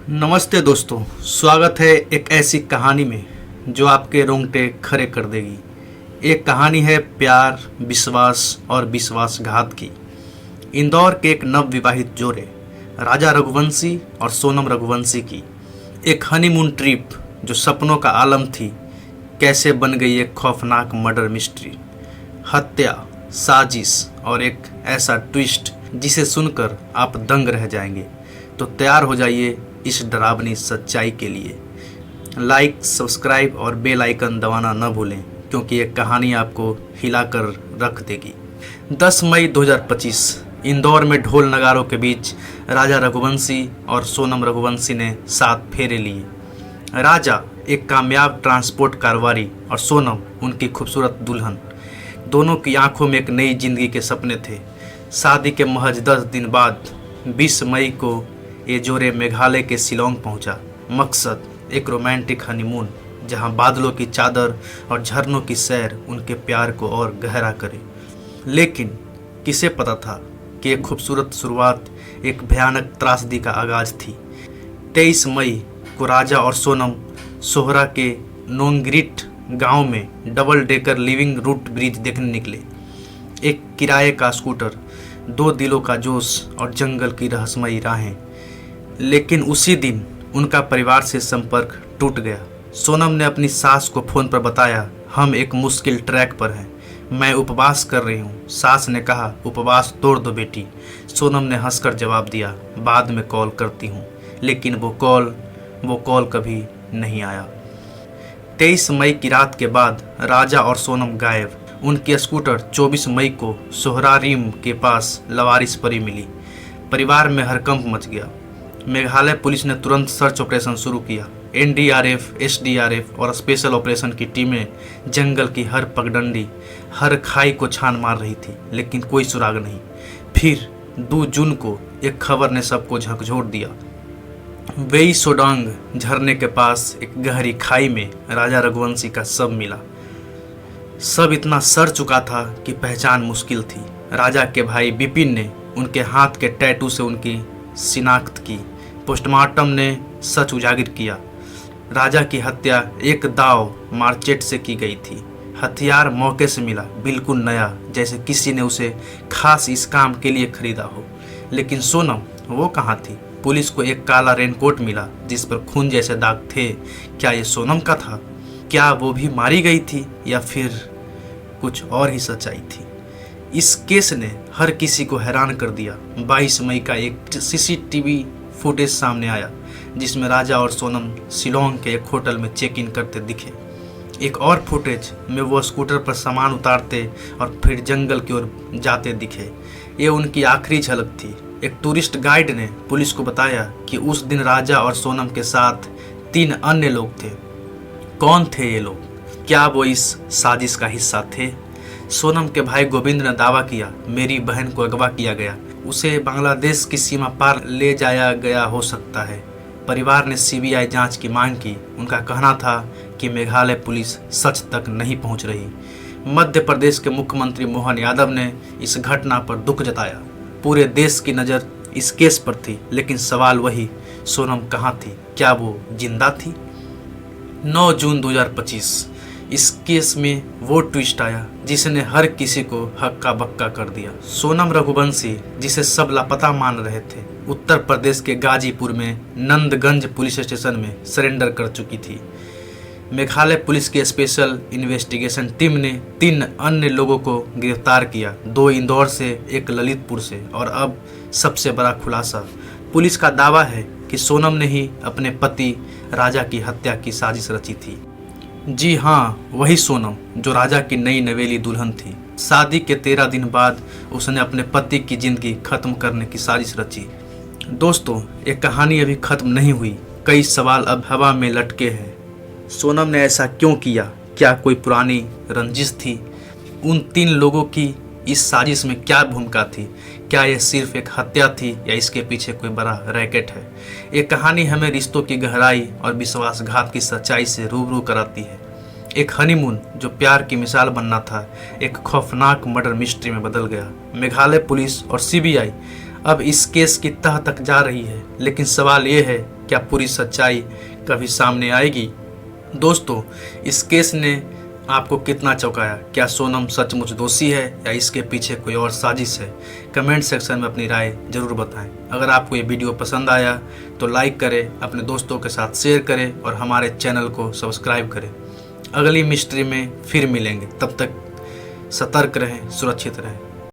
नमस्ते दोस्तों, स्वागत है एक ऐसी कहानी में जो आपके रोंगटे खड़े कर देगी। एक कहानी है प्यार, विश्वास और विश्वासघात की। इंदौर के एक नव विवाहित जोड़े राजा रघुवंशी और सोनम रघुवंशी की एक हनीमून ट्रिप जो सपनों का आलम थी, कैसे बन गई एक खौफनाक मर्डर मिस्ट्री, हत्या, साजिश और एक ऐसा ट्विस्ट जिसे सुनकर आप दंग रह जाएंगे। तो तैयार हो जाइए इस डरावनी सच्चाई के लिए। लाइक, सब्सक्राइब और बेल आइकन दबाना न भूलें, क्योंकि ये कहानी आपको हिलाकर रख देगी। 10 मई 2025 इंदौर में ढोल नगारों के बीच राजा रघुवंशी और सोनम रघुवंशी ने 7 फेरे लिए। राजा एक कामयाब ट्रांसपोर्ट कारोबारी और सोनम उनकी खूबसूरत दुल्हन। दोनों की आंखों में एक नई जिंदगी के सपने थे। शादी के महज 10 दिन बाद 20 मई को ये जोड़े मेघालय के शिलोंग पहुंचा। मकसद एक रोमांटिक हनीमून, जहां बादलों की चादर और झरनों की सैर उनके प्यार को और गहरा करे। लेकिन किसे पता था कि एक खूबसूरत शुरुआत एक भयानक त्रासदी का आगाज थी। 23 मई को राजा और सोनम सोहरा के नोंगरिट गांव में double decker living root bridge देखने निकले। एक किराए का स्कूटर, 2 दिलों का जोश और जंगल की रहस्यमयी राहें। लेकिन उसी दिन उनका परिवार से संपर्क टूट गया। सोनम ने अपनी सास को फोन पर बताया, हम एक मुश्किल ट्रैक पर हैं, मैं उपवास कर रही हूँ। सास ने कहा, उपवास तोड़ दो बेटी। सोनम ने हंसकर जवाब दिया, बाद में कॉल करती हूँ। लेकिन वो कॉल कभी नहीं आया। 23 मई की रात के बाद राजा और सोनम गायब। उनकी स्कूटर 24 मई को सोहरारीम के पास लवारिस परी मिली। परिवार में हड़कंप मच गया। मेघालय पुलिस ने तुरंत सर्च ऑपरेशन शुरू किया। एनडीआरएफ, एसडीआरएफ और स्पेशल ऑपरेशन की टीमें जंगल की हर पगडंडी, हर खाई को छान मार रही थी, लेकिन कोई सुराग नहीं। फिर 2 जून को एक खबर ने सबको झकझोर दिया। वेई सोडांग झरने के पास एक गहरी खाई में राजा रघुवंशी का शव मिला। सब इतना सड़ चुका था कि पहचान मुश्किल थी। राजा के भाई बिपिन ने उनके हाथ के टैटू से उनकी शिनाख्त की। पोस्टमार्टम ने सच उजागर किया। राजा की हत्या एक दाव मार्चेट से की गई थी। हथियार मौके से मिला, बिल्कुल नया, जैसे किसी ने उसे खास इस काम के लिए खरीदा हो। लेकिन सोनम, वो कहाँ थी? पुलिस को एक काला रेनकोट मिला जिस पर खून जैसे दाग थे। क्या ये सोनम का था? क्या वो भी मारी गई थी या फिर कुछ और ही सच्चाई थी? इस केस ने हर किसी को हैरान कर दिया। 22 मई का एक सीसीटीवी फुटेज सामने आया जिसमें राजा और सोनम शिलोंग के एक होटल में चेक इन करते दिखे। एक और फुटेज में वो स्कूटर पर सामान उतारते और फिर जंगल की ओर जाते दिखे। ये उनकी आखिरी झलक थी। एक टूरिस्ट गाइड ने पुलिस को बताया कि उस दिन राजा और सोनम के साथ 3 अन्य लोग थे। कौन थे ये लोग? क्या वो इस साजिश का हिस्सा थे? सोनम के भाई गोविंद ने दावा किया, मेरी बहन को अगवा किया गया, उसे बांग्लादेश की सीमा पार ले जाया गया हो सकता है। परिवार ने सीबीआई जांच की मांग की। उनका कहना था कि मेघालय पुलिस सच तक नहीं पहुंच रही। मध्य प्रदेश के मुख्यमंत्री मोहन यादव ने इस घटना पर दुख जताया। पूरे देश की नज़र इस केस पर थी, लेकिन सवाल वही, सोनम कहाँ थी? क्या वो जिंदा थी? 9 जून 2025 इस केस में वो ट्विस्ट आया जिसने हर किसी को हक्का बक्का कर दिया। सोनम रघुवंशी, जिसे सब लापता मान रहे थे, उत्तर प्रदेश के गाजीपुर में नंदगंज पुलिस स्टेशन में सरेंडर कर चुकी थी। मेघालय पुलिस की स्पेशल इन्वेस्टिगेशन टीम ने 3 अन्य लोगों को गिरफ्तार किया, 2 इंदौर से, 1 ललितपुर से। और अब सबसे बड़ा खुलासा, पुलिस का दावा है कि सोनम ने ही अपने पति राजा की हत्या की साजिश रची थी। जी हाँ, वही सोनम जो राजा की नई नवेली दुल्हन थी। शादी के 13 दिन बाद उसने अपने पति की जिंदगी खत्म करने की साजिश रची। दोस्तों, ये कहानी अभी खत्म नहीं हुई। कई सवाल अब हवा में लटके हैं। सोनम ने ऐसा क्यों किया? क्या कोई पुरानी रंजिश थी? उन 3 लोगों की इस साजिश में क्या भूमिका थी? क्या यह सिर्फ एक हत्या थी या इसके पीछे कोई बड़ा रैकेट है? ये कहानी हमें रिश्तों की गहराई और विश्वासघात की सच्चाई से रूबरू कराती है। एक हनीमून जो प्यार की मिसाल बनना था, एक खौफनाक मर्डर मिस्ट्री में बदल गया। मेघालय पुलिस और सीबीआई अब इस केस की तह तक जा रही है, लेकिन सवाल ये है क्या पूरी सच्चाई कभी सामने आएगी। दोस्तों, इस केस ने आपको कितना चौंकाया? क्या सोनम सचमुच दोषी है या इसके पीछे कोई और साजिश है? कमेंट सेक्शन में अपनी राय जरूर बताएं। अगर आपको ये वीडियो पसंद आया तो लाइक करें, अपने दोस्तों के साथ शेयर करें और हमारे चैनल को सब्सक्राइब करें। अगली मिस्ट्री में फिर मिलेंगे, तब तक सतर्क रहें, सुरक्षित रहें।